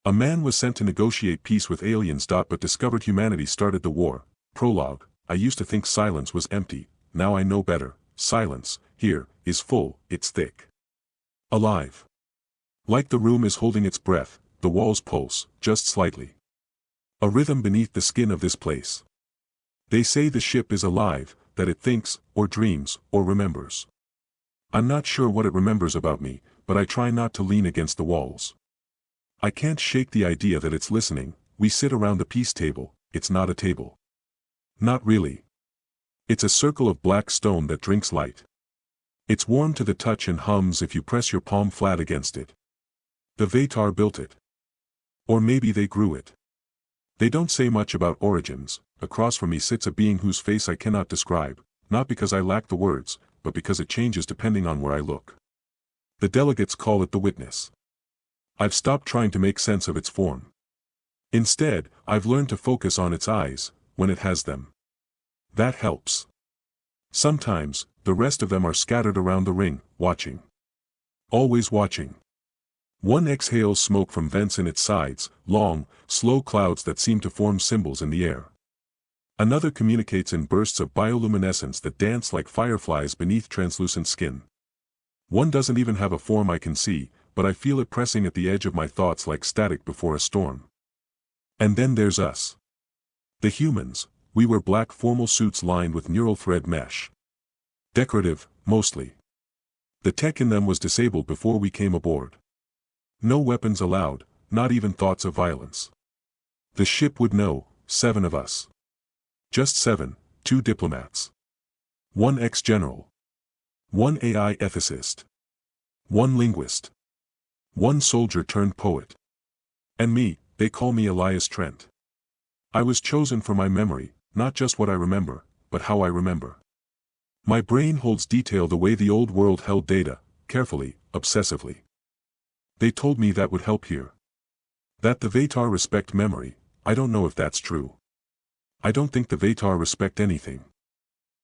A man was sent to negotiate peace with aliens. But discovered humanity started the war. Prologue. I used to think silence was empty, now I know better. Silence, here, is full, it's thick. Alive. Like the room is holding its breath, the walls pulse, just slightly. A rhythm beneath the skin of this place. They say the ship is alive, that it thinks, or dreams, or remembers. I'm not sure what it remembers about me, but I try not to lean against the walls. I can't shake the idea that it's listening. We sit around the peace table, it's not a table. Not really. It's a circle of black stone that drinks light. It's warm to the touch and hums if you press your palm flat against it. The Vei'tar built it. Or maybe they grew it. They don't say much about origins. Across from me sits a being whose face I cannot describe, not because I lack the words, but because it changes depending on where I look. The delegates call it the witness. I've stopped trying to make sense of its form. Instead, I've learned to focus on its eyes, when it has them. That helps. Sometimes, the rest of them are scattered around the ring, watching. Always watching. One exhales smoke from vents in its sides, long, slow clouds that seem to form symbols in the air. Another communicates in bursts of bioluminescence that dance like fireflies beneath translucent skin. One doesn't even have a form I can see, but I feel it pressing at the edge of my thoughts like static before a storm. And then there's us. The humans. We wear black formal suits lined with neural thread mesh. Decorative, mostly. The tech in them was disabled before we came aboard. No weapons allowed, not even thoughts of violence. The ship would know, 7 of us. Just 7, 2 diplomats. 1 ex-general. 1 AI ethicist. 1 linguist. 1 soldier turned poet. And me, they call me Elias Trent. I was chosen for my memory, not just what I remember, but how I remember. My brain holds detail the way the old world held data, carefully, obsessively. They told me that would help here. That the Vei'tar respect memory. I don't know if that's true. I don't think the Vei'tar respect anything.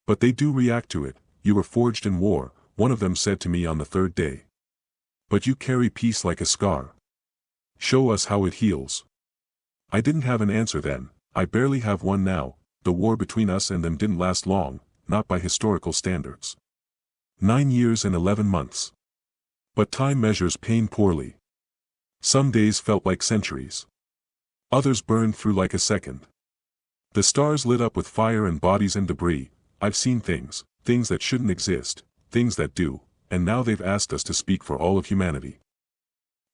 But they do react to it. You were forged in war, one of them said to me on the 3rd day. But you carry peace like a scar. Show us how it heals. I didn't have an answer then, I barely have one now. The war between us and them didn't last long, not by historical standards. 9 years and 11 months. But time measures pain poorly. Some days felt like centuries. Others burned through like a second. The stars lit up with fire and bodies and debris. I've seen things that shouldn't exist, things that do, and now they've asked us to speak for all of humanity.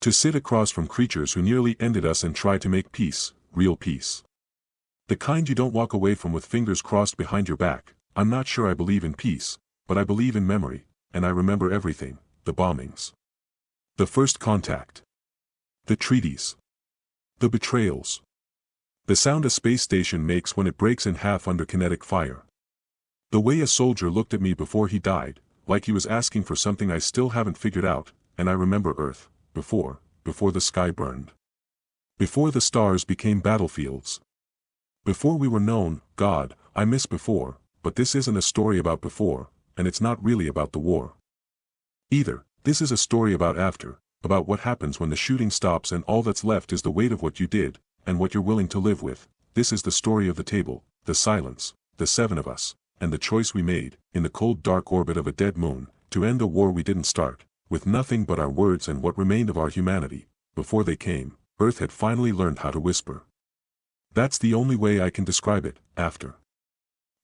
To sit across from creatures who nearly ended us and try to make peace, real peace. The kind you don't walk away from with fingers crossed behind your back. I'm not sure I believe in peace, but I believe in memory, and I remember everything, the bombings. The first contact. The treaties. The betrayals. The sound a space station makes when it breaks in half under kinetic fire. The way a soldier looked at me before he died, like he was asking for something I still haven't figured out, and I remember Earth, before the sky burned. Before the stars became battlefields. Before we were known, God, I miss before, but this isn't a story about before, and it's not really about the war. Either, this is a story about after, about what happens when the shooting stops and all that's left is the weight of what you did, and what you're willing to live with. This is the story of the table, the silence, the 7 of us, and the choice we made, in the cold dark orbit of a dead moon, to end a war we didn't start, with nothing but our words and what remained of our humanity. Before they came, Earth had finally learned how to whisper. That's the only way I can describe it. After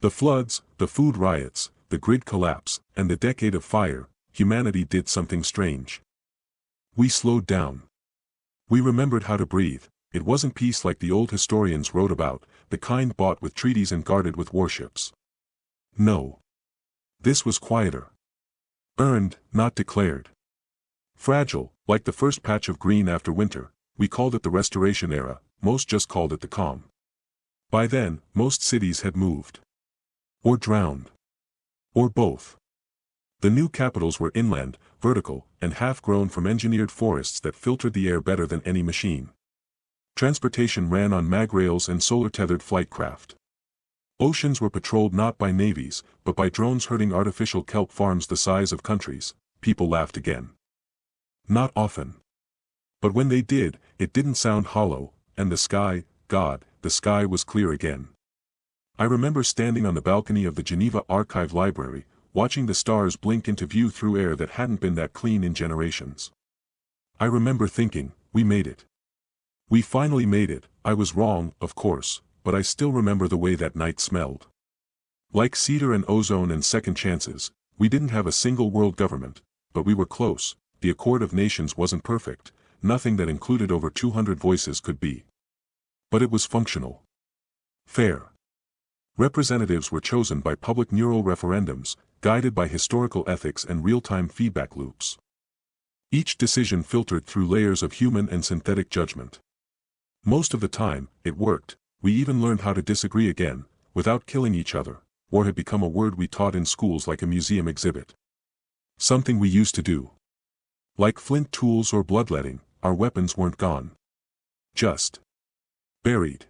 the floods, the food riots, the grid collapse, and the decade of fire, humanity did something strange. We slowed down. We remembered how to breathe. It wasn't peace like the old historians wrote about, the kind bought with treaties and guarded with warships. No. This was quieter. Earned, not declared. Fragile, like the first patch of green after winter. We called it the Restoration Era, most just called it the calm. By then, most cities had moved. Or drowned. Or both. The new capitals were inland, vertical, and half-grown from engineered forests that filtered the air better than any machine. Transportation ran on magrails and solar-tethered flight craft. Oceans were patrolled not by navies, but by drones herding artificial kelp farms the size of countries. People laughed again. Not often. But when they did, it didn't sound hollow, and the sky, God, the sky was clear again. I remember standing on the balcony of the Geneva Archive Library, watching the stars blink into view through air that hadn't been that clean in generations. I remember thinking, we made it. We finally made it. I was wrong, of course, but I still remember the way that night smelled. Like cedar and ozone and second chances, we didn't have a single world government, but we were close. The Accord of Nations wasn't perfect, nothing that included over 200 voices could be. But it was functional. Fair. Representatives were chosen by public neural referendums, guided by historical ethics and real-time feedback loops. Each decision filtered through layers of human and synthetic judgment. Most of the time, it worked. We even learned how to disagree again, without killing each other. War had become a word we taught in schools like a museum exhibit. Something we used to do. Like flint tools or bloodletting, our weapons weren't gone. Just buried.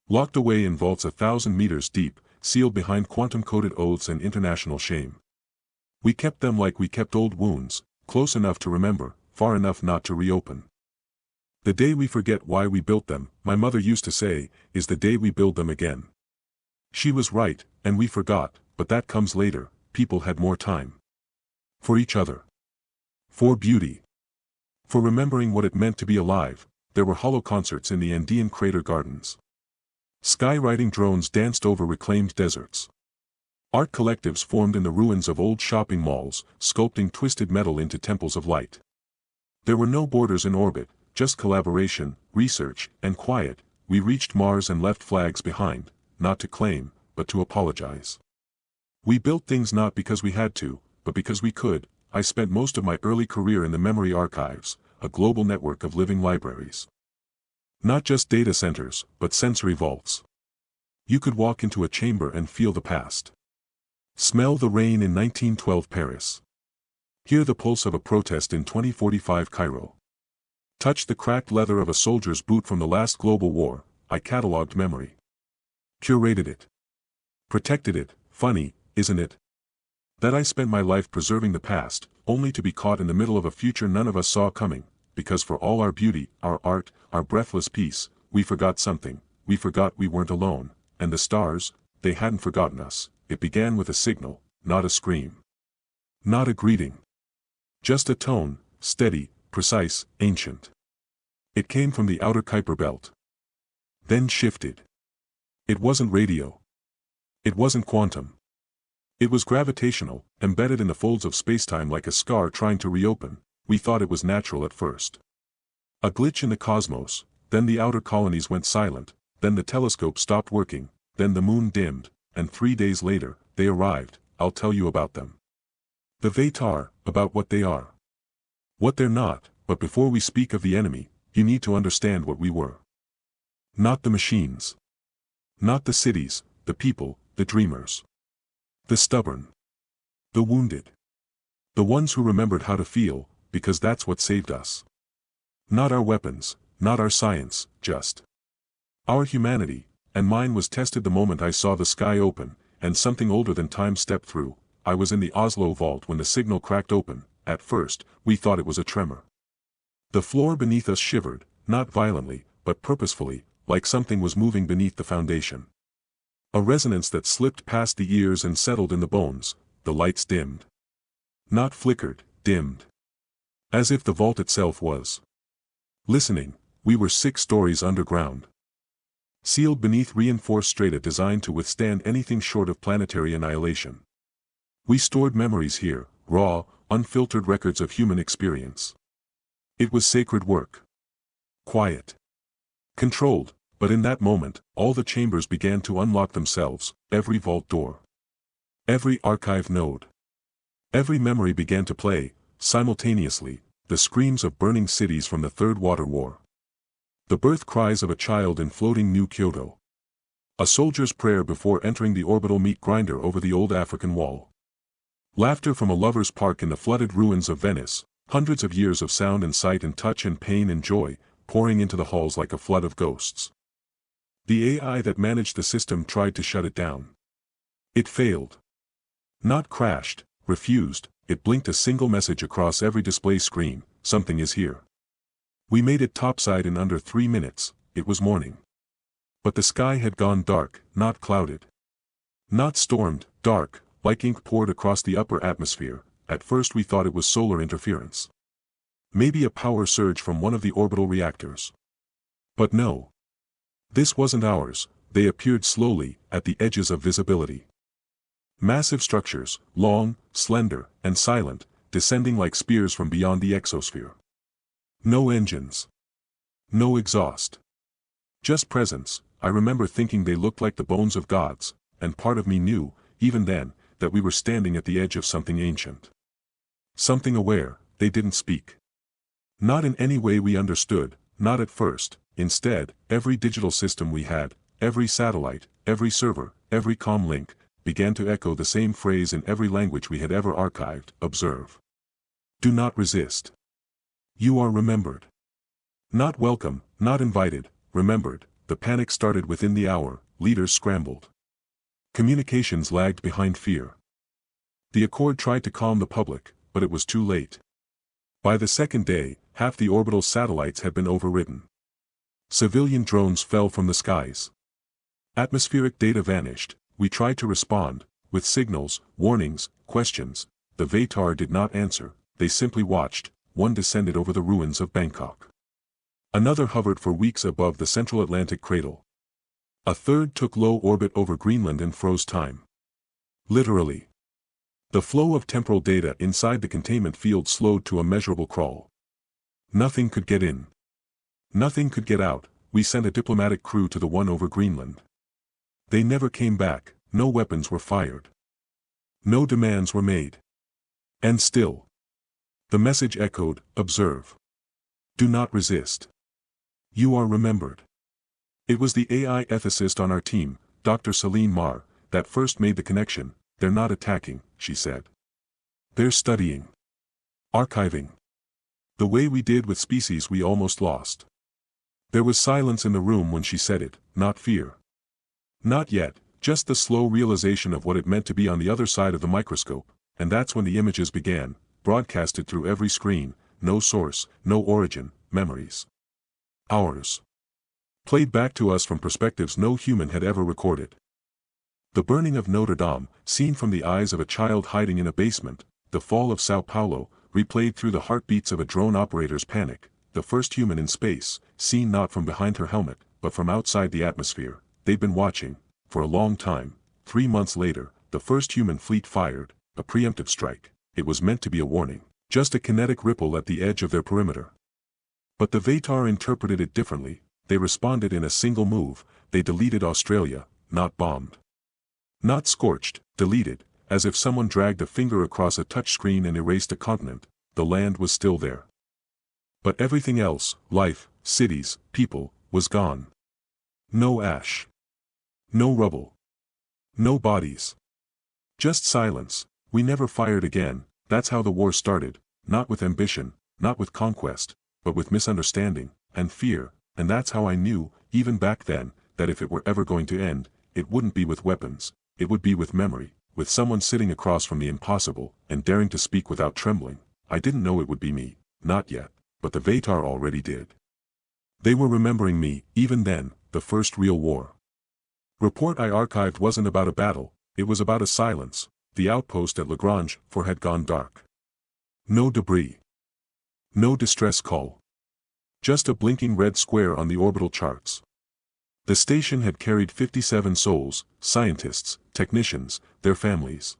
Locked away in vaults 1,000 meters deep, sealed behind quantum-coded oaths and international shame. We kept them like we kept old wounds, close enough to remember, far enough not to reopen. The day we forget why we built them, my mother used to say, is the day we build them again. She was right, and we forgot, but that comes later. People had more time. For each other. For beauty. For remembering what it meant to be alive. There were hollow concerts in the Andean crater gardens. Skywriting drones danced over reclaimed deserts. Art collectives formed in the ruins of old shopping malls, sculpting twisted metal into temples of light. There were no borders in orbit, just collaboration, research, and quiet. We reached Mars and left flags behind, not to claim, but to apologize. We built things not because we had to, but because we could. I spent most of my early career in the Memory Archives, a global network of living libraries. Not just data centers, but sensory vaults. You could walk into a chamber and feel the past. Smell the rain in 1912 Paris. Hear the pulse of a protest in 2045 Cairo. Touch the cracked leather of a soldier's boot from the last global war. I catalogued memory. Curated it. Protected it. Funny, isn't it? That I spent my life preserving the past, only to be caught in the middle of a future none of us saw coming, because for all our beauty, our art, our breathless peace, we forgot something. We forgot we weren't alone, and the stars, they hadn't forgotten us. It began with a signal, not a scream. Not a greeting. Just a tone, steady, precise, ancient. It came from the outer Kuiper belt. Then shifted. It wasn't radio. It wasn't quantum. It was gravitational, embedded in the folds of spacetime like a scar trying to reopen. We thought it was natural at first. A glitch in the cosmos, then the outer colonies went silent, then the telescope stopped working, then the moon dimmed, and 3 days later, they arrived. I'll tell you about them. The Vei'tar, about what they are. What they're not, but before we speak of the enemy, you need to understand what we were. Not the machines. Not the cities, the people, the dreamers. The stubborn. The wounded. The ones who remembered how to feel, because that's what saved us. Not our weapons, not our science, just our humanity, and mine was tested the moment I saw the sky open, and something older than time stepped through. I was in the Oslo vault when the signal cracked open. At first, we thought it was a tremor. The floor beneath us shivered, not violently, but purposefully, like something was moving beneath the foundation. A resonance that slipped past the ears and settled in the bones. The lights dimmed. Not flickered, dimmed. As if the vault itself was listening. We were 6 stories underground. Sealed beneath reinforced strata designed to withstand anything short of planetary annihilation. We stored memories here, raw, unfiltered records of human experience. It was sacred work. Quiet. Controlled, but in that moment, all the chambers began to unlock themselves, every vault door. Every archive node. Every memory began to play, simultaneously, the screams of burning cities from the Third Water War. The birth cries of a child in floating New Kyoto. A soldier's prayer before entering the orbital meat grinder over the old African wall. Laughter from a lover's park in the flooded ruins of Venice, hundreds of years of sound and sight and touch and pain and joy, pouring into the halls like a flood of ghosts. The AI that managed the system tried to shut it down. It failed. Not crashed, refused, it blinked a single message across every display screen: something is here. We made it topside in under 3 minutes. It was morning. But the sky had gone dark, not clouded. Not stormed, dark, like ink poured across the upper atmosphere. At first we thought it was solar interference. Maybe a power surge from one of the orbital reactors. But no. This wasn't ours. They appeared slowly, at the edges of visibility. Massive structures, long, slender, and silent, descending like spears from beyond the exosphere. No engines. No exhaust. Just presence. I remember thinking they looked like the bones of gods, and part of me knew, even then, that we were standing at the edge of something ancient. Something aware. They didn't speak. Not in any way we understood, not at first. Instead, every digital system we had, every satellite, every server, every comm link, began to echo the same phrase in every language we had ever archived: observe. Do not resist. You are remembered. Not welcome, not invited, remembered. The panic started within the hour. Leaders scrambled. Communications lagged behind fear. The Accord tried to calm the public, but it was too late. By the second day, half the orbital satellites had been overridden. Civilian drones fell from the skies. Atmospheric data vanished. We tried to respond, with signals, warnings, questions. The Vei'tar did not answer. They simply watched. One descended over the ruins of Bangkok. Another hovered for weeks above the central Atlantic cradle. A third took low orbit over Greenland and froze time. Literally. The flow of temporal data inside the containment field slowed to a measurable crawl. Nothing could get in. Nothing could get out. We sent a diplomatic crew to the one over Greenland. They never came back. No weapons were fired. No demands were made. And still. The message echoed: observe. Do not resist. You are remembered. It was the AI ethicist on our team, Dr. Celine Mar, that first made the connection. They're not attacking, she said. They're studying. Archiving. The way we did with species we almost lost. There was silence in the room when she said it, not fear. Not yet, just the slow realization of what it meant to be on the other side of the microscope, and that's when the images began, broadcasted through every screen, no source, no origin, memories. Ours. Played back to us from perspectives no human had ever recorded. The burning of Notre Dame, seen from the eyes of a child hiding in a basement, the fall of Sao Paulo, replayed through the heartbeats of a drone operator's panic, the first human in space, seen not from behind her helmet, but from outside the atmosphere. They'd been watching, for a long time. 3 months later, the first human fleet fired, a preemptive strike. It was meant to be a warning, just a kinetic ripple at the edge of their perimeter. But the Vei'tar interpreted it differently. They responded in a single move. They deleted Australia, not bombed. Not scorched, deleted, as if someone dragged a finger across a touchscreen and erased a continent. The land was still there. But everything else, life, cities, people, was gone. No ash. No rubble. No bodies. Just silence. We never fired again. That's how the war started, not with ambition, not with conquest, but with misunderstanding, and fear, and that's how I knew, even back then, that if it were ever going to end, it wouldn't be with weapons, it would be with memory, with someone sitting across from the impossible, and daring to speak without trembling. I didn't know it would be me, not yet, but the Vei'tar already did. They were remembering me, even then, the first real war. Report I archived wasn't about a battle, it was about a silence. The outpost at Lagrange 4 had gone dark. No debris. No distress call. Just a blinking red square on the orbital charts. The station had carried 57 souls, scientists, technicians, their families.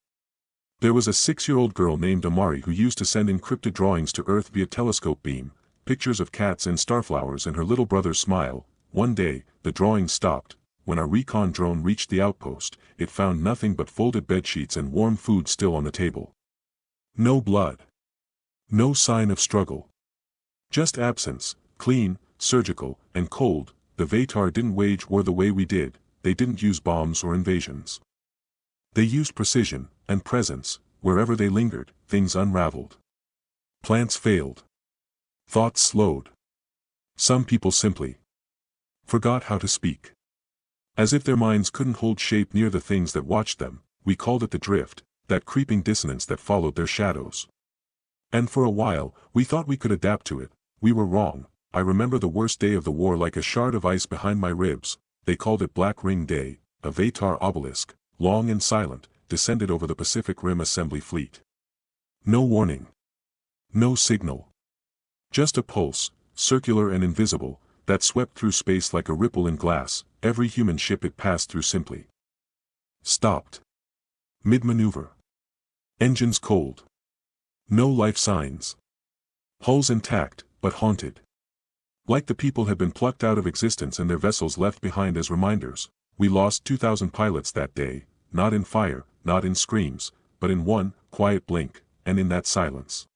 There was a 6-year-old girl named Amari who used to send encrypted drawings to Earth via telescope beam, pictures of cats and starflowers and her little brother's smile. One day, the drawings stopped. When our recon drone reached the outpost, it found nothing but folded bedsheets and warm food still on the table. No blood. No sign of struggle. Just absence, clean, surgical, and cold. The Vei'tar didn't wage war the way we did. They didn't use bombs or invasions. They used precision and presence. Wherever they lingered, things unraveled. Plants failed. Thoughts slowed. Some people simply forgot how to speak. As if their minds couldn't hold shape near the things that watched them. We called it the drift, that creeping dissonance that followed their shadows. And for a while, we thought we could adapt to it. We were wrong. I remember the worst day of the war like a shard of ice behind my ribs. They called it Black Ring Day. A Vei'tar obelisk, long and silent, descended over the Pacific Rim assembly fleet. No warning. No signal. Just a pulse, circular and invisible, that swept through space like a ripple in glass. Every human ship it passed through simply stopped. Mid-maneuver. Engines cold. No life signs. Hulls intact, but haunted. Like the people had been plucked out of existence and their vessels left behind as reminders. We lost 2,000 pilots that day, not in fire, not in screams, but in one quiet blink, and in that silence.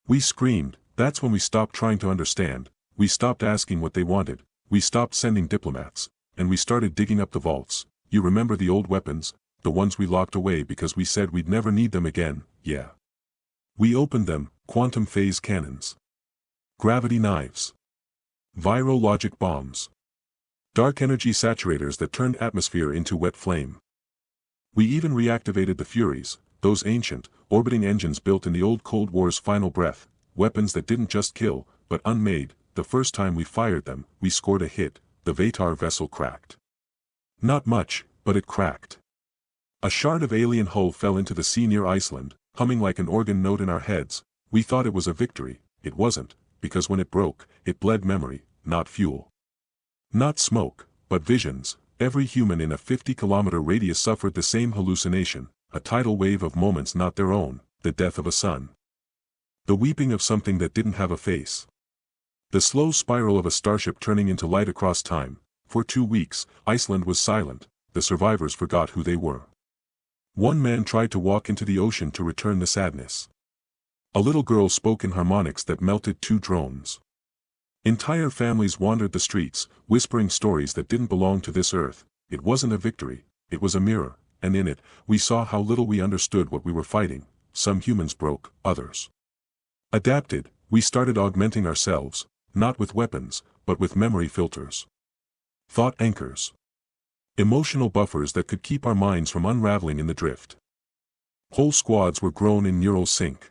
We screamed. That's when we stopped trying to understand, we stopped asking what they wanted, we stopped sending diplomats, and we started digging up the vaults. You remember the old weapons, the ones we locked away because we said we'd never need them again, yeah. We opened them, quantum phase cannons. Gravity knives. Virologic bombs. Dark energy saturators that turned atmosphere into wet flame. We even reactivated the Furies, those ancient, orbiting engines built in the old Cold War's final breath, weapons that didn't just kill, but unmade. The first time we fired them, we scored a hit. The Vei'tar vessel cracked. Not much, but it cracked. A shard of alien hull fell into the sea near Iceland, humming like an organ note in our heads. We thought it was a victory. It wasn't, because when it broke, it bled memory, not fuel. Not smoke, but visions. Every human in a 50-kilometer radius suffered the same hallucination, a tidal wave of moments not their own, the death of a son. The weeping of something that didn't have a face. The slow spiral of a starship turning into light across time. For 2 weeks, Iceland was silent. The survivors forgot who they were. One man tried to walk into the ocean to return the sadness. A little girl spoke in harmonics that melted 2 drones. Entire families wandered the streets, whispering stories that didn't belong to this earth. It wasn't a victory, it was a mirror, and in it, we saw how little we understood what we were fighting. Some humans broke, others adapted. We started augmenting ourselves, not with weapons, but with memory filters. Thought anchors. Emotional buffers that could keep our minds from unraveling in the drift. Whole squads were grown in neural sync.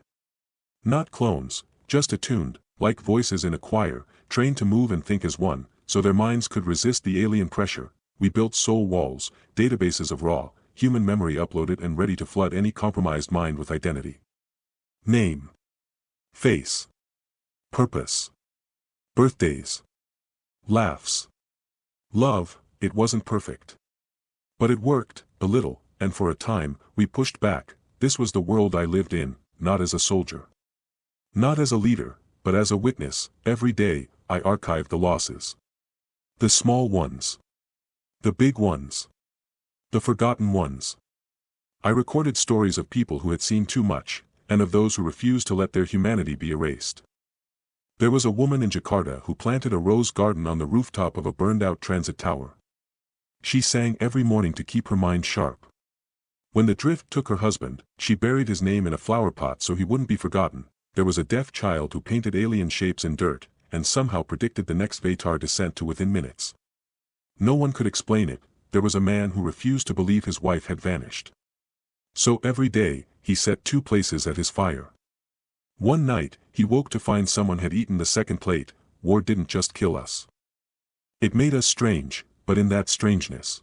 Not clones, just attuned, like voices in a choir, trained to move and think as one, so their minds could resist the alien pressure. We built soul walls, databases of raw, human memory uploaded and ready to flood any compromised mind with identity. Name. Face. Purpose. Birthdays. Laughs. Love. It wasn't perfect. But it worked, a little, and for a time, we pushed back. This was the world I lived in, not as a soldier. Not as a leader, but as a witness. Every day, I archived the losses. The small ones. The big ones. The forgotten ones. I recorded stories of people who had seen too much, and of those who refused to let their humanity be erased. There was a woman in Jakarta who planted a rose garden on the rooftop of a burned-out transit tower. She sang every morning to keep her mind sharp. When the drift took her husband, she buried his name in a flower pot so he wouldn't be forgotten. There was a deaf child who painted alien shapes in dirt, and somehow predicted the next Vei'tar descent to within minutes. No one could explain it. There was a man who refused to believe his wife had vanished. So every day, he set 2 places at his fire. One night, he woke to find someone had eaten the second plate. War didn't just kill us. It made us strange, but in that strangeness,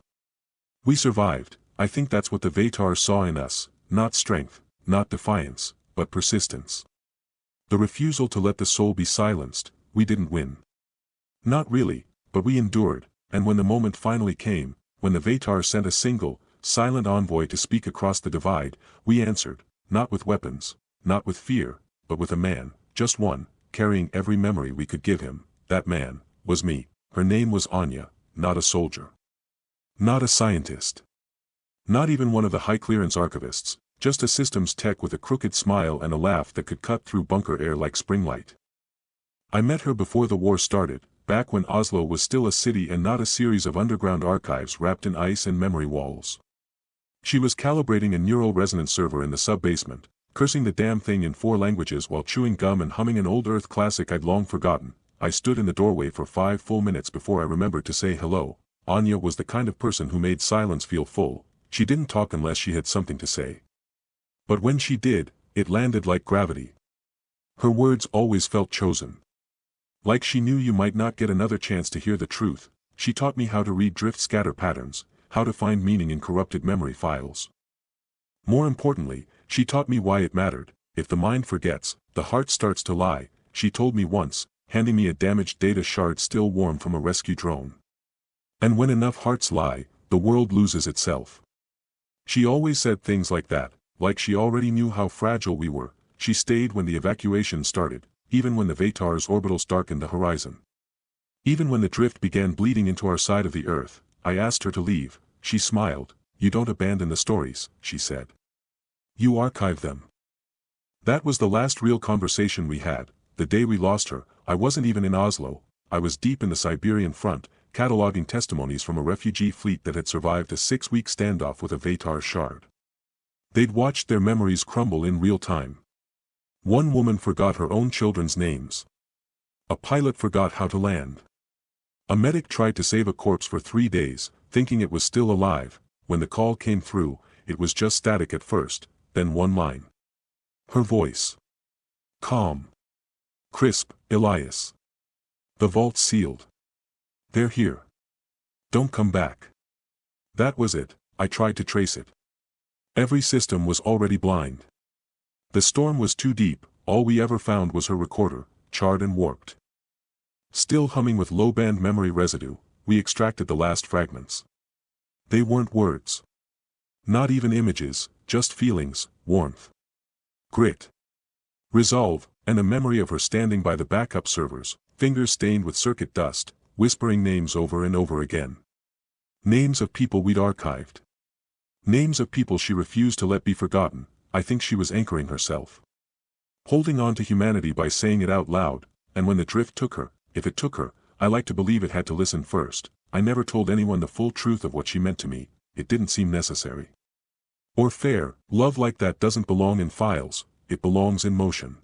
we survived. I think that's what the Vei'tar saw in us, not strength, not defiance, but persistence. The refusal to let the soul be silenced. We didn't win. Not really, but we endured, and when the moment finally came, when the Vei'tar sent a single, silent envoy to speak across the divide, we answered, not with weapons, not with fear, but with a man, just one, carrying every memory we could give him. That man was me. Her name was Anya, not a soldier. Not a scientist. Not even one of the high-clearance archivists, just a systems tech with a crooked smile and a laugh that could cut through bunker air like spring light. I met her before the war started, back when Oslo was still a city and not a series of underground archives wrapped in ice and memory walls. She was calibrating a neural resonance server in the sub-basement, cursing the damn thing in 4 languages while chewing gum and humming an old Earth classic I'd long forgotten. I stood in the doorway for 5 full minutes before I remembered to say hello. Anya was the kind of person who made silence feel full. She didn't talk unless she had something to say. But when she did, it landed like gravity. Her words always felt chosen. Like she knew you might not get another chance to hear the truth, she taught me how to read drift scatter patterns, how to find meaning in corrupted memory files. More importantly, she taught me why it mattered. If the mind forgets, the heart starts to lie, she told me once, handing me a damaged data shard still warm from a rescue drone. And when enough hearts lie, the world loses itself. She always said things like that, like she already knew how fragile we were. She stayed when the evacuation started, even when the Vei'tar's orbitals darkened the horizon. Even when the drift began bleeding into our side of the Earth, I asked her to leave. She smiled. You don't abandon the stories, she said. You archive them. That was the last real conversation we had. The day we lost her, I wasn't even in Oslo. I was deep in the Siberian front, cataloging testimonies from a refugee fleet that had survived a 6-week standoff with a Vei'tar shard. They'd watched their memories crumble in real time. One woman forgot her own children's names. A pilot forgot how to land. A medic tried to save a corpse for 3 days, thinking it was still alive. When the call came through, it was just static at first, then one line. Her voice. Calm. Crisp, Elias. The vault's sealed. They're here. Don't come back. That was it. I tried to trace it. Every system was already blind. The storm was too deep, all we ever found was her recorder, charred and warped. Still humming with low-band memory residue, we extracted the last fragments. They weren't words. Not even images, just feelings, warmth. Grit. Resolve, and a memory of her standing by the backup servers, fingers stained with circuit dust, whispering names over and over again. Names of people we'd archived. Names of people she refused to let be forgotten. I think she was anchoring herself. Holding on to humanity by saying it out loud, and when the drift took her, if it took her, I like to believe it had to listen first. I never told anyone the full truth of what she meant to me, it didn't seem necessary. Or fair. Love like that doesn't belong in files, it belongs in motion.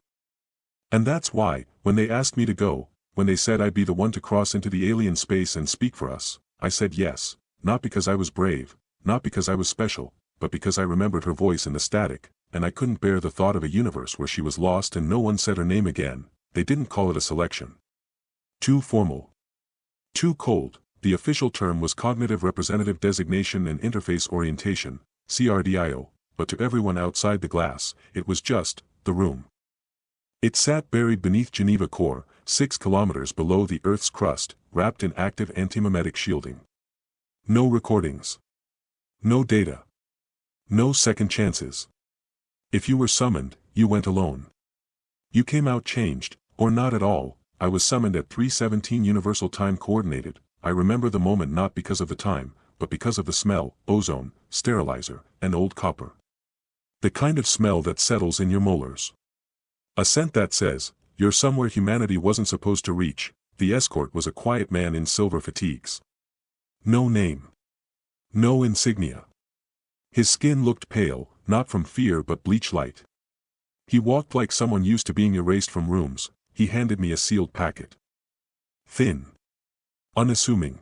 And that's why, when they asked me to go, when they said I'd be the one to cross into the alien space and speak for us, I said yes, not because I was brave, not because I was special, but because I remembered her voice in the static, and I couldn't bear the thought of a universe where she was lost and no one said her name again. They didn't call it a selection. Too formal. Too cold. The official term was Cognitive Representative Designation and Interface Orientation, CRDIO, but to everyone outside the glass, it was just, the room. It sat buried beneath Geneva core, 6 kilometers below the Earth's crust, wrapped in active antimemetic shielding. No recordings. No data. No second chances. If you were summoned, you went alone. You came out changed, or not at all. I was summoned at 3:17 Universal Time Coordinated. I remember the moment not because of the time, but because of the smell, ozone, sterilizer, and old copper. The kind of smell that settles in your molars. A scent that says, you're somewhere humanity wasn't supposed to reach. The escort was a quiet man in silver fatigues. No name. No insignia. His skin looked pale, not from fear but bleach light. He walked like someone used to being erased from rooms. He handed me a sealed packet. Thin. Unassuming.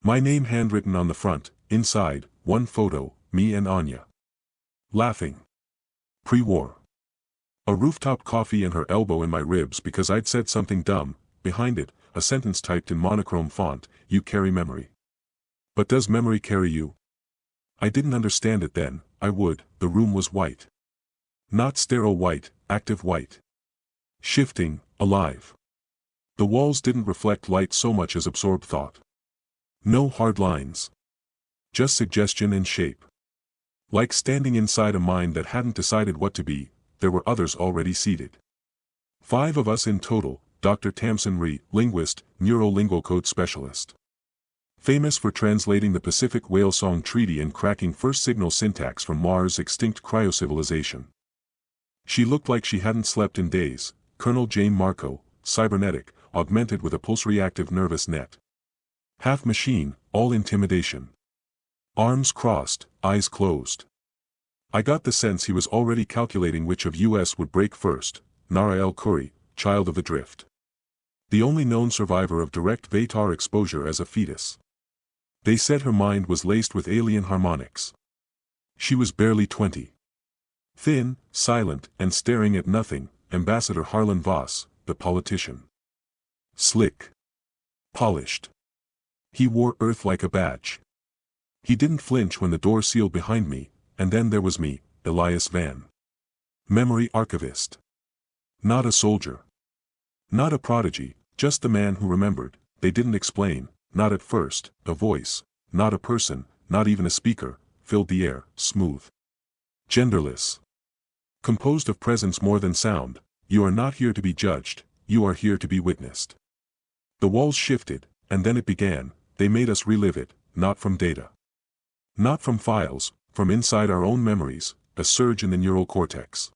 My name handwritten on the front, inside, one photo, me and Anya. Laughing. Pre-war. A rooftop coffee and her elbow in my ribs because I'd said something dumb. Behind it, a sentence typed in monochrome font, you carry memory. But does memory carry you? I didn't understand it then. I would. The room was white. Not sterile white, active white. Shifting, alive. The walls didn't reflect light so much as absorb thought. No hard lines. Just suggestion and shape. Like standing inside a mind that hadn't decided what to be, there were others already seated. 5 of us in total. Dr. Tamsin Rhee, linguist, neuro-lingual code specialist. Famous for translating the Pacific Whale Song Treaty and cracking first signal syntax from Mars' extinct cryocivilization. She looked like she hadn't slept in days. Colonel Jane Marco, cybernetic, augmented with a pulse-reactive nervous net. Half machine, all intimidation. Arms crossed, eyes closed. I got the sense he was already calculating which of us would break first. Nara El Khoury, child of the drift. The only known survivor of direct Vei'tar exposure as a fetus. They said her mind was laced with alien harmonics. She was barely 20. Thin, silent, and staring at nothing. Ambassador Harlan Voss, the politician. Slick. Polished. He wore Earth like a badge. He didn't flinch when the door sealed behind me, and then there was me, Elias Van. Memory archivist. Not a soldier. Not a prodigy, just the man who remembered. They didn't explain, not at first. A voice, not a person, not even a speaker, filled the air, smooth. Genderless. Composed of presence more than sound. You are not here to be judged, you are here to be witnessed. The walls shifted, and then it began. They made us relive it, not from data. Not from files, from inside our own memories, a surge in the neural cortex.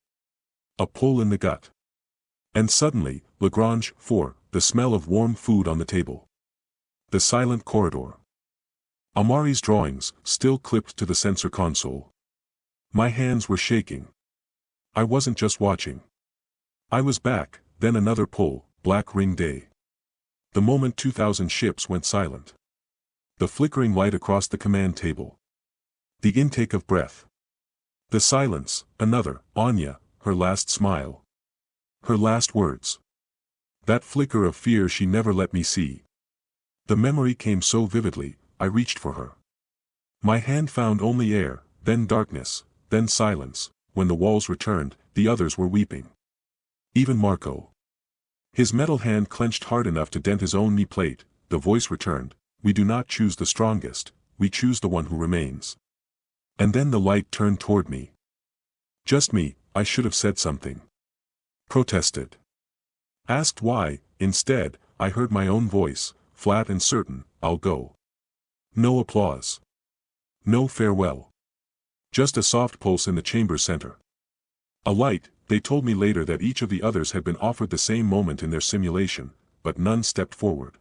A pull in the gut. And suddenly, Lagrange 4, the smell of warm food on the table. The silent corridor. Amari's drawings, still clipped to the sensor console. My hands were shaking. I wasn't just watching. I was back, then another pull, Black Ring Day. The moment 2,000 ships went silent. The flickering light across the command table. The intake of breath. The silence, another, Anya, her last smile. Her last words. That flicker of fear she never let me see. The memory came so vividly, I reached for her. My hand found only air, then darkness, then silence. When the walls returned, the others were weeping. Even Marco. His metal hand clenched hard enough to dent his own knee plate. The voice returned, we do not choose the strongest, we choose the one who remains. And then the light turned toward me. Just me, I should have said something. Protested. Asked why. Instead, I heard my own voice, flat and certain, I'll go. No applause. No farewell. Just a soft pulse in the chamber's center. A light. They told me later that each of the others had been offered the same moment in their simulation, but none stepped forward.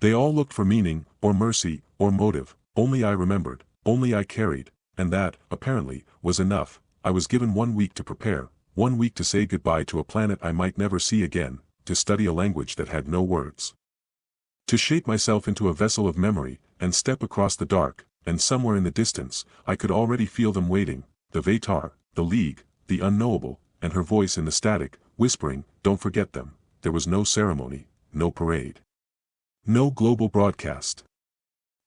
They all looked for meaning, or mercy, or motive. Only I remembered, only I carried, and that, apparently, was enough. I was given 1 week to prepare, 1 week to say goodbye to a planet I might never see again, to study a language that had no words. To shape myself into a vessel of memory, and step across the dark, and somewhere in the distance, I could already feel them waiting, the Vei'tar, the League, the unknowable, and her voice in the static, whispering, don't forget them. There was no ceremony, no parade. No global broadcast.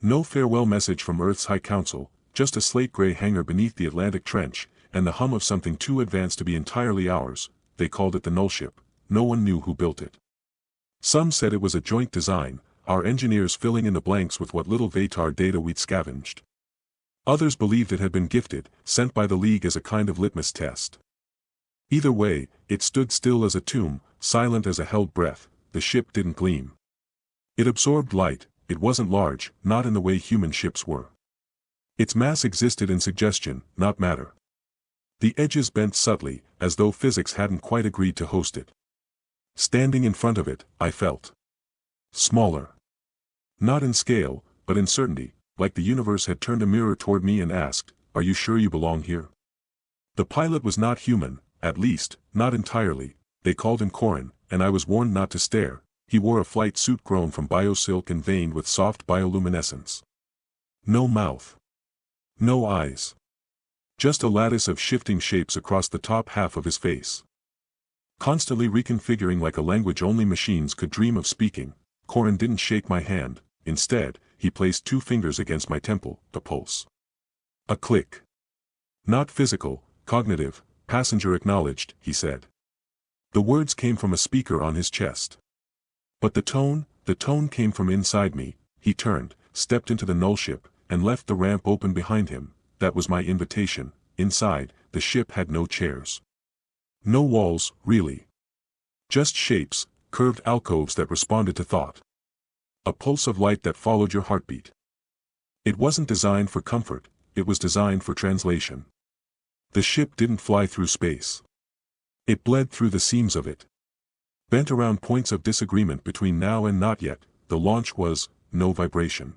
No farewell message from Earth's High Council, just a slate-gray hangar beneath the Atlantic Trench, and the hum of something too advanced to be entirely ours. They called it the nullship. No one knew who built it. Some said it was a joint design, our engineers filling in the blanks with what little Vei'tar data we'd scavenged. Others believed it had been gifted, sent by the League as a kind of litmus test. Either way, it stood still as a tomb, silent as a held breath. The ship didn't gleam. It absorbed light. It wasn't large, not in the way human ships were. Its mass existed in suggestion, not matter. The edges bent subtly, as though physics hadn't quite agreed to host it. Standing in front of it, I felt smaller. Not in scale, but in certainty, like the universe had turned a mirror toward me and asked, are you sure you belong here? The pilot was not human, at least, not entirely. They called him Corin, and I was warned not to stare. He wore a flight suit grown from biosilk and veined with soft bioluminescence. No mouth. No eyes. Just a lattice of shifting shapes across the top half of his face. Constantly reconfiguring like a language only machines could dream of speaking. Corin didn't shake my hand. Instead, he placed 2 fingers against my temple, a pulse. A click. Not physical, cognitive. Passenger acknowledged, he said. The words came from a speaker on his chest. But the tone came from inside me. He turned, stepped into the nullship, and left the ramp open behind him. That was my invitation. Inside, the ship had no chairs. No walls, really. Just shapes, curved alcoves that responded to thought. A pulse of light that followed your heartbeat. It wasn't designed for comfort, it was designed for translation. The ship didn't fly through space. It bled through the seams of it. Bent around points of disagreement between now and not yet. The launch was, no vibration.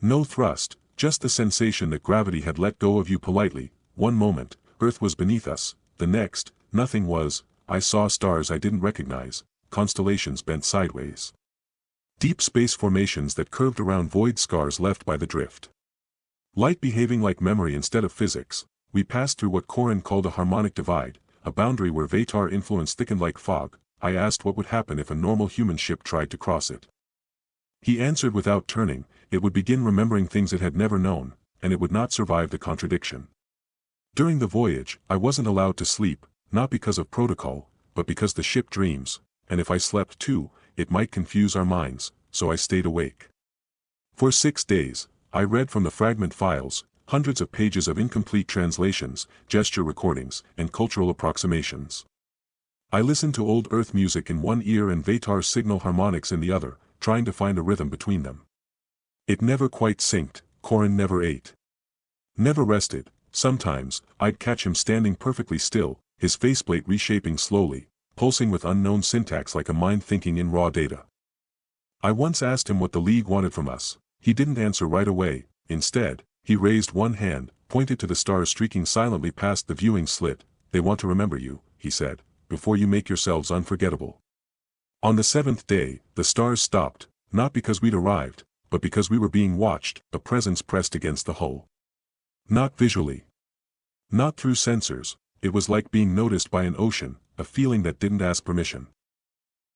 No thrust, just the sensation that gravity had let go of you politely. One moment, Earth was beneath us, the next, nothing was. I saw stars I didn't recognize, constellations bent sideways. Deep space formations that curved around void scars left by the drift. Light behaving like memory instead of physics. We passed through what Corin called a harmonic divide, a boundary where Vei'tar influence thickened like fog. I asked what would happen if a normal human ship tried to cross it. He answered without turning, it would begin remembering things it had never known, and it would not survive the contradiction. During the voyage, I wasn't allowed to sleep, not because of protocol, but because the ship dreams, and if I slept too, it might confuse our minds, so I stayed awake. For 6 days, I read from the fragment files, hundreds of pages of incomplete translations, gesture recordings, and cultural approximations. I listened to old Earth music in one ear and Vei'tar signal harmonics in the other, trying to find a rhythm between them. It never quite synced. Corin never ate. Never rested. Sometimes, I'd catch him standing perfectly still, his faceplate reshaping slowly, pulsing with unknown syntax like a mind thinking in raw data. I once asked him what the League wanted from us. He didn't answer right away. Instead, he raised one hand, pointed to the stars streaking silently past the viewing slit. They want to remember you, he said, before you make yourselves unforgettable. On the 7th day, the stars stopped, not because we'd arrived, but because we were being watched, a presence pressed against the hull. Not visually. Not through sensors, it was like being noticed by an ocean, a feeling that didn't ask permission.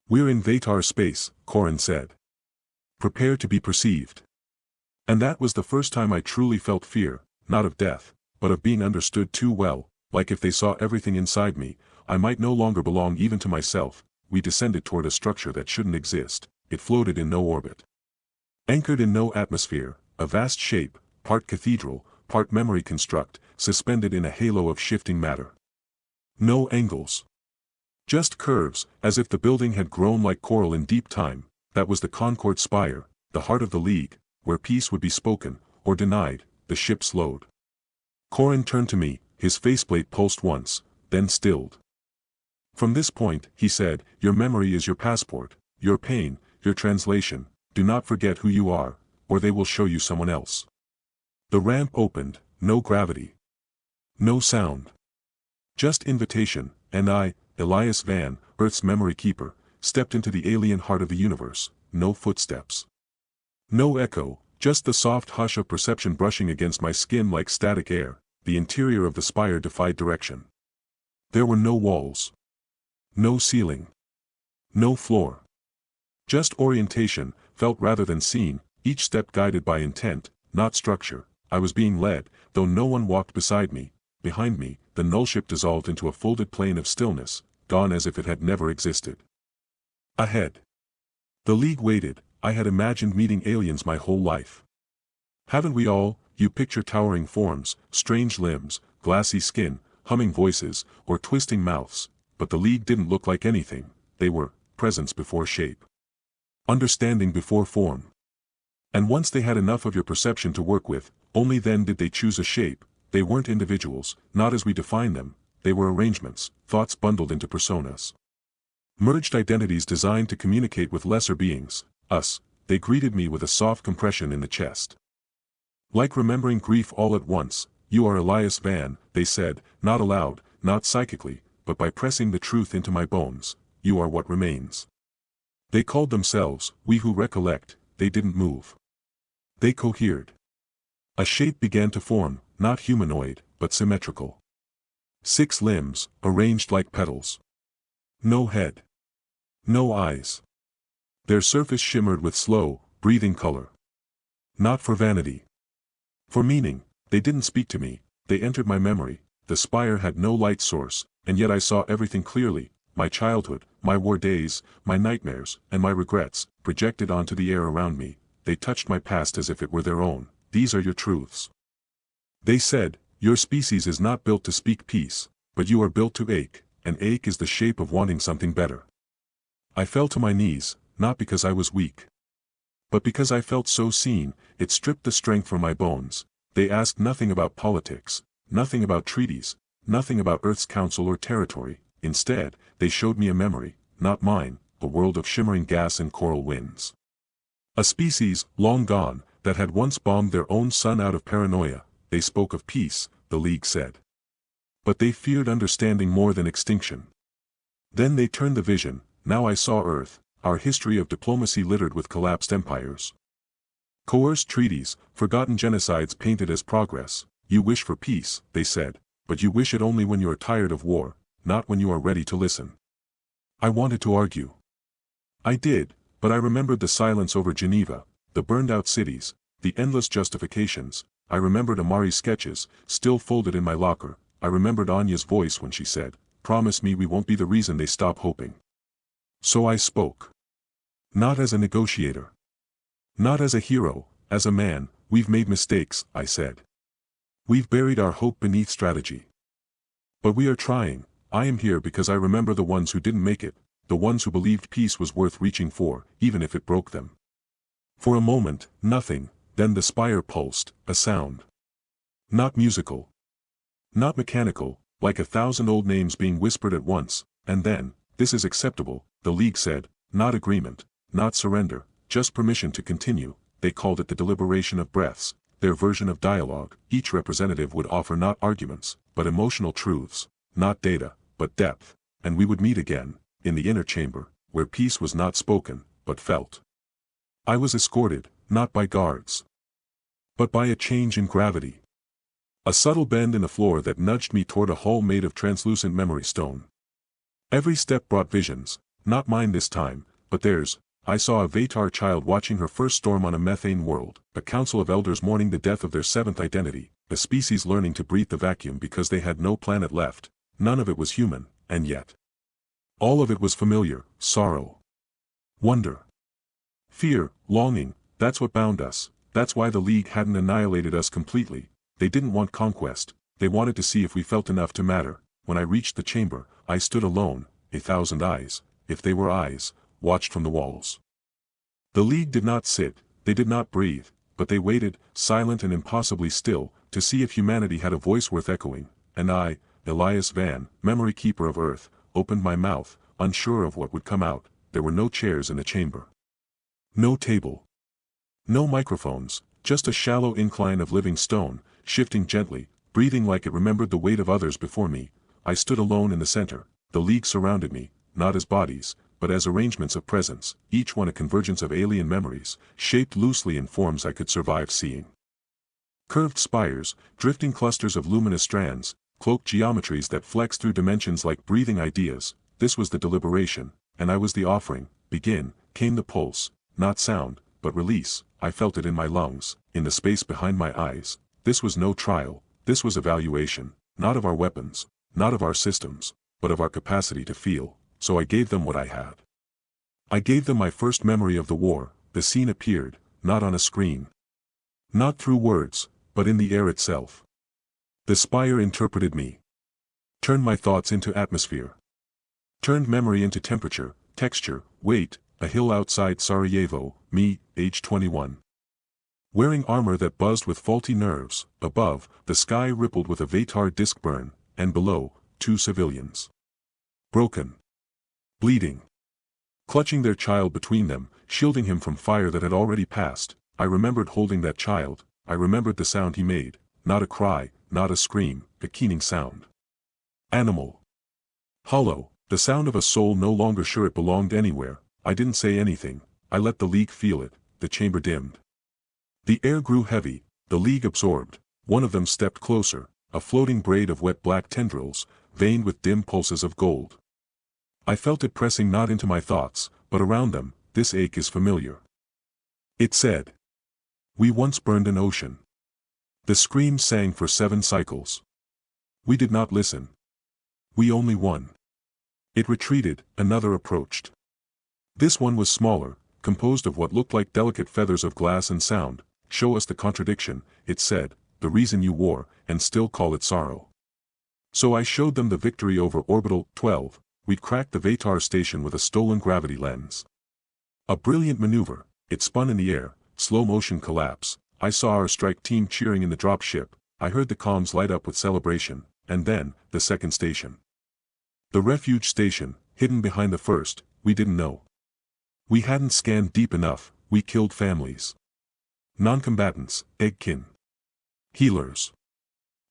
We're in Vei'tar space, Corin said. Prepare to be perceived. And that was the first time I truly felt fear, not of death, but of being understood too well, like if they saw everything inside me, I might no longer belong even to myself. We descended toward a structure that shouldn't exist. It floated in no orbit. Anchored in no atmosphere, a vast shape, part cathedral, part memory construct, suspended in a halo of shifting matter. No angles. Just curves, as if the building had grown like coral in deep time. That was the Concord Spire, the heart of the League, where peace would be spoken, or denied. The ship slowed. Corin turned to me, his faceplate pulsed once, then stilled. From this point, he said, your memory is your passport, your pain, your translation. Do not forget who you are, or they will show you someone else. The ramp opened, no gravity. No sound. Just invitation, and I, Elias Van, Earth's memory keeper, stepped into the alien heart of the universe. No footsteps. No echo, just the soft hush of perception brushing against my skin like static air. The interior of the spire defied direction. There were no walls. No ceiling. No floor. Just orientation, felt rather than seen, each step guided by intent, not structure. I was being led, though no one walked beside me. Behind me, the nullship dissolved into a folded plane of stillness, gone as if it had never existed. Ahead. The League waited. I had imagined meeting aliens my whole life. Haven't we all? You picture towering forms, strange limbs, glassy skin, humming voices, or twisting mouths, but the League didn't look like anything. They were presence before shape. Understanding before form. And once they had enough of your perception to work with, only then did they choose a shape. They weren't individuals, not as we define them. They were arrangements, thoughts bundled into personas. Merged identities designed to communicate with lesser beings, us. They greeted me with a soft compression in the chest. Like remembering grief all at once. You are Elias Van, they said, not aloud, not psychically, but by pressing the truth into my bones. You are what remains. They called themselves, we who recollect. They didn't move. They cohered. A shape began to form, not humanoid, but symmetrical. 6 limbs, arranged like petals. No head. No eyes. Their surface shimmered with slow, breathing color. Not for vanity. For meaning. They didn't speak to me. They entered my memory. The spire had no light source, and yet I saw everything clearly. My childhood, my war days, my nightmares, and my regrets, projected onto the air around me. They touched my past as if it were their own. These are your truths. They said, your species is not built to speak peace, but you are built to ache, and ache is the shape of wanting something better. I fell to my knees, not because I was weak, but because I felt so seen. It stripped the strength from my bones. They asked nothing about politics, nothing about treaties, nothing about Earth's council or territory. Instead, they showed me a memory, not mine, a world of shimmering gas and coral winds. A species, long gone, that had once bombed their own sun out of paranoia. They spoke of peace, the League said. But they feared understanding more than extinction. Then they turned the vision. Now I saw Earth, our history of diplomacy littered with collapsed empires. Coerced treaties, forgotten genocides painted as progress. You wish for peace, they said, but you wish it only when you are tired of war, not when you are ready to listen. I wanted to argue. I did, but I remembered the silence over Geneva, the burned-out cities, the endless justifications. I remembered Amari's sketches, still folded in my locker. I remembered Anya's voice when she said, "Promise me we won't be the reason they stop hoping." So I spoke. Not as a negotiator. Not as a hero, as a man. "We've made mistakes," I said. "We've buried our hope beneath strategy. But we are trying. I am here because I remember the ones who didn't make it, the ones who believed peace was worth reaching for, even if it broke them." For a moment, nothing, then the spire pulsed, a sound. Not musical. Not mechanical, like 1,000 old names being whispered at once, and then, "This is acceptable," the League said. Not agreement, not surrender, just permission to continue. They called it the deliberation of breaths, their version of dialogue. Each representative would offer not arguments, but emotional truths, not data, but depth, and we would meet again, in the inner chamber, where peace was not spoken, but felt. I was escorted, not by guards, but by a change in gravity. A subtle bend in the floor that nudged me toward a hall made of translucent memory stone. Every step brought visions, not mine this time, but theirs. I saw a Vei'tar child watching her first storm on a methane world, a council of elders mourning the death of their seventh identity, a species learning to breathe the vacuum because they had no planet left. None of it was human, and yet all of it was familiar: sorrow, wonder, fear, longing. That's what bound us. That's why the League hadn't annihilated us completely. They didn't want conquest, they wanted to see if we felt enough to matter. When I reached the chamber, I stood alone. 1,000 eyes, if they were eyes, watched from the walls. The League did not sit, they did not breathe, but they waited, silent and impossibly still, to see if humanity had a voice worth echoing. And I, Elias Van, memory keeper of Earth, opened my mouth, unsure of what would come out. There were no chairs in the chamber. No table. No microphones, just a shallow incline of living stone, shifting gently, breathing like it remembered the weight of others before me. I stood alone in the center. The League surrounded me, not as bodies, but as arrangements of presence, each one a convergence of alien memories, shaped loosely in forms I could survive seeing. Curved spires, drifting clusters of luminous strands, cloaked geometries that flexed through dimensions like breathing ideas. This was the deliberation, and I was the offering. Begin, came the pulse, not sound, but release. I felt it in my lungs, in the space behind my eyes. This was no trial, this was evaluation, not of our weapons, not of our systems, but of our capacity to feel. So I gave them what I had. I gave them my first memory of the war. The scene appeared, not on a screen, not through words, but in the air itself. The spire interpreted me. Turned my thoughts into atmosphere. Turned memory into temperature, texture, weight. A hill outside Sarajevo, me, age 21. Wearing armor that buzzed with faulty nerves. Above, the sky rippled with a Vei'tar disc burn, and below, 2 civilians. Broken. Bleeding. Clutching their child between them, shielding him from fire that had already passed. I remembered holding that child. I remembered the sound he made, not a cry, not a scream, a keening sound. Animal. Hollow, the sound of a soul no longer sure it belonged anywhere. I didn't say anything, I let the League feel it. The chamber dimmed. The air grew heavy, the League absorbed. One of them stepped closer, a floating braid of wet black tendrils, veined with dim pulses of gold. I felt it pressing not into my thoughts, but around them. This ache is familiar. It said. We once burned an ocean. The scream sang for 7 cycles. We did not listen. We only won. It retreated, another approached. This one was smaller, composed of what looked like delicate feathers of glass and sound. Show us the contradiction, it said, the reason you war, and still call it sorrow. So I showed them the victory over Orbital 12. We'd cracked the Vei'tar station with a stolen gravity lens. A brilliant maneuver. It spun in the air, slow motion collapse. I saw our strike team cheering in the drop ship. I heard the comms light up with celebration, and then, the second station. The refuge station, hidden behind the first. We didn't know. We hadn't scanned deep enough. We killed families. Non-combatants, eggkin. Healers.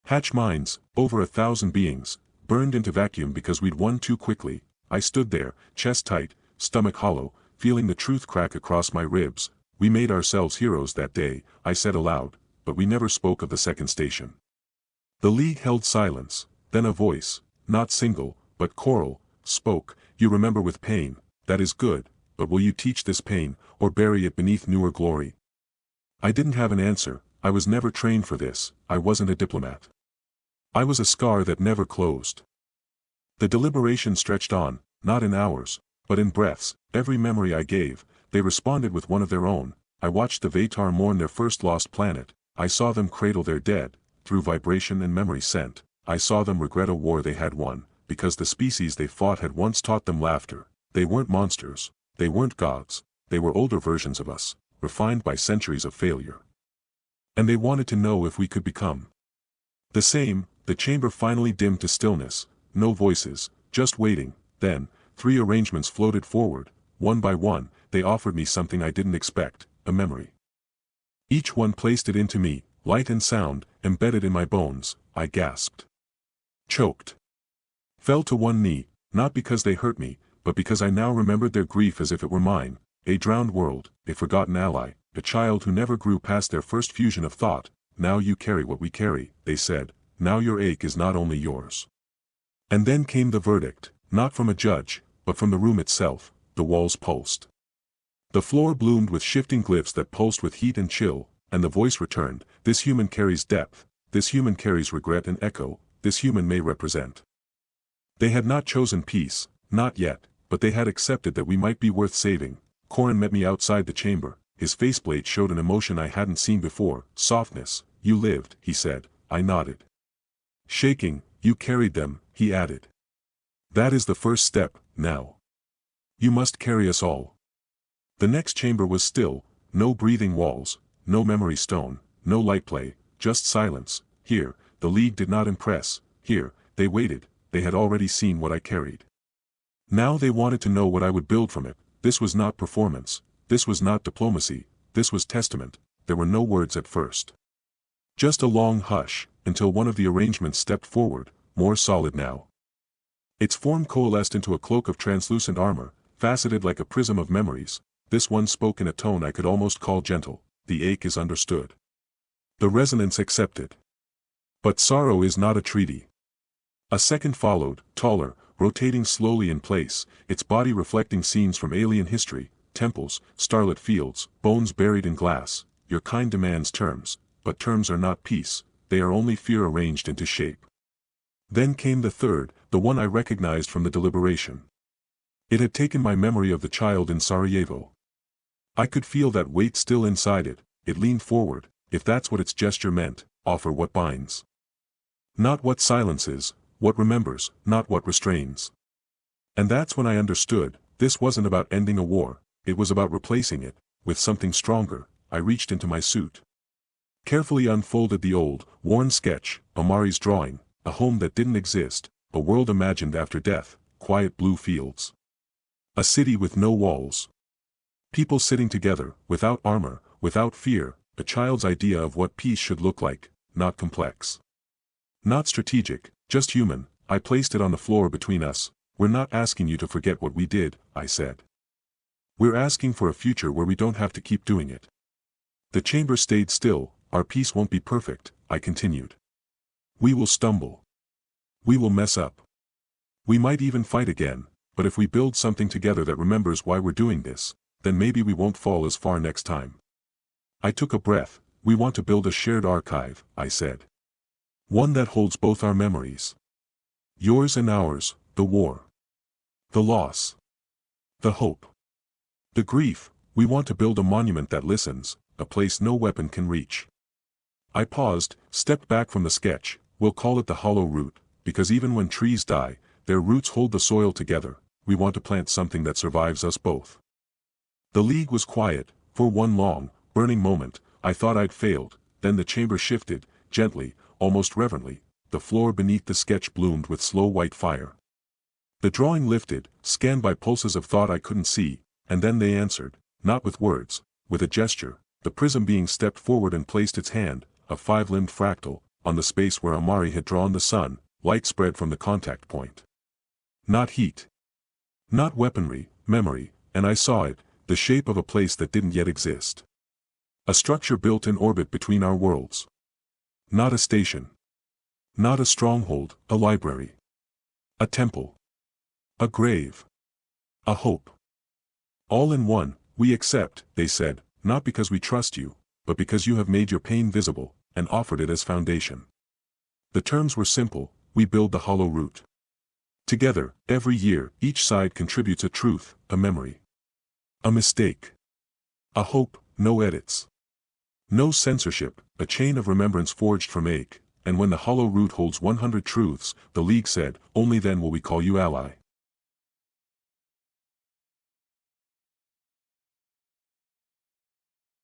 Hatch minds, over 1,000 beings, burned into vacuum because we'd won too quickly. I stood there, chest tight, stomach hollow, feeling the truth crack across my ribs. We made ourselves heroes that day, I said aloud, but we never spoke of the second station. The League held silence, then a voice, not single, but choral, spoke. You remember with pain, that is good, but will you teach this pain, or bury it beneath newer glory? I didn't have an answer, I was never trained for this, I wasn't a diplomat. I was a scar that never closed. The deliberation stretched on, not in hours, but in breaths. Every memory I gave, they responded with one of their own. I watched the Vei'tar mourn their first lost planet, I saw them cradle their dead, through vibration and memory sent. I saw them regret a war they had won, because the species they fought had once taught them laughter. They weren't monsters, they weren't gods, they were older versions of us, refined by centuries of failure. And they wanted to know if we could become the same. The chamber finally dimmed to stillness, no voices, just waiting. Then, 3 arrangements floated forward, one by one. They offered me something I didn't expect, a memory. Each one placed it into me, light and sound, embedded in my bones. I gasped. Choked. Fell to one knee, not because they hurt me, but because I now remembered their grief as if it were mine. A drowned world, a forgotten ally, a child who never grew past their first fusion of thought. Now you carry what we carry, they said. Now your ache is not only yours. And then came the verdict, not from a judge, but from the room itself. The walls pulsed. The floor bloomed with shifting glyphs that pulsed with heat and chill, and the voice returned. This human carries depth, this human carries regret and echo, this human may represent. They had not chosen peace, not yet, but they had accepted that we might be worth saving. Corin met me outside the chamber, his faceplate showed an emotion I hadn't seen before. Softness. You lived, he said. I nodded. Shaking, you carried them, he added. That is the first step, now. You must carry us all. The next chamber was still, no breathing walls, no memory stone, no light play, just silence. Here, the League did not impress. Here, they waited, they had already seen what I carried. Now they wanted to know what I would build from it. This was not performance, this was not diplomacy, this was testament. There were no words at first. Just a long hush, until one of the arrangements stepped forward, more solid now. Its form coalesced into a cloak of translucent armor, faceted like a prism of memories. This one spoke in a tone I could almost call gentle. The ache is understood. The resonance accepted. But sorrow is not a treaty. A second followed, taller, rotating slowly in place, its body reflecting scenes from alien history, temples, starlit fields, bones buried in glass. Your kind demands terms, but terms are not peace, they are only fear arranged into shape. Then came the third, the one I recognized from the deliberation. It had taken my memory of the child in Sarajevo. I could feel that weight still inside it. It leaned forward. If that's what its gesture meant, offer what binds. Not what silences, what remembers, not what restrains. And that's when I understood, this wasn't about ending a war, it was about replacing it, with something stronger. I reached into my suit. Carefully unfolded the old, worn sketch, Amari's drawing, a home that didn't exist, a world imagined after death, quiet blue fields. A city with no walls. People sitting together, without armor, without fear, a child's idea of what peace should look like, not complex. Not strategic, just human. I placed it on the floor between us. We're not asking you to forget what we did, I said. We're asking for a future where we don't have to keep doing it. The chamber stayed still. Our peace won't be perfect, I continued. We will stumble. We will mess up. We might even fight again, but if we build something together that remembers why we're doing this, then maybe we won't fall as far next time. I took a breath. We want to build a shared archive, I said. One that holds both our memories. Yours and ours, the war. The loss. The hope. The grief. We want to build a monument that listens, a place no weapon can reach. I paused, stepped back from the sketch. We'll call it the hollow root, because even when trees die, their roots hold the soil together. We want to plant something that survives us both. The League was quiet. For one long, burning moment, I thought I'd failed. Then the chamber shifted, gently, almost reverently. The floor beneath the sketch bloomed with slow white fire. The drawing lifted, scanned by pulses of thought I couldn't see, and then they answered, not with words, with a gesture. The prism being stepped forward and placed its hand, a five-limbed fractal, on the space where Amari had drawn the sun. Light spread from the contact point. Not heat. Not weaponry, memory, and I saw it, the shape of a place that didn't yet exist. A structure built in orbit between our worlds. Not a station. Not a stronghold, a library. A temple. A grave. A hope. All in one, we accept, they said, not because we trust you, but because you have made your pain visible, and offered it as foundation. The terms were simple: we build the hollow root. Together, every year, each side contributes a truth, a memory. A mistake. A hope, no edits. No censorship, a chain of remembrance forged from ache, and when the hollow root holds 100 truths, the League said, only then will we call you ally.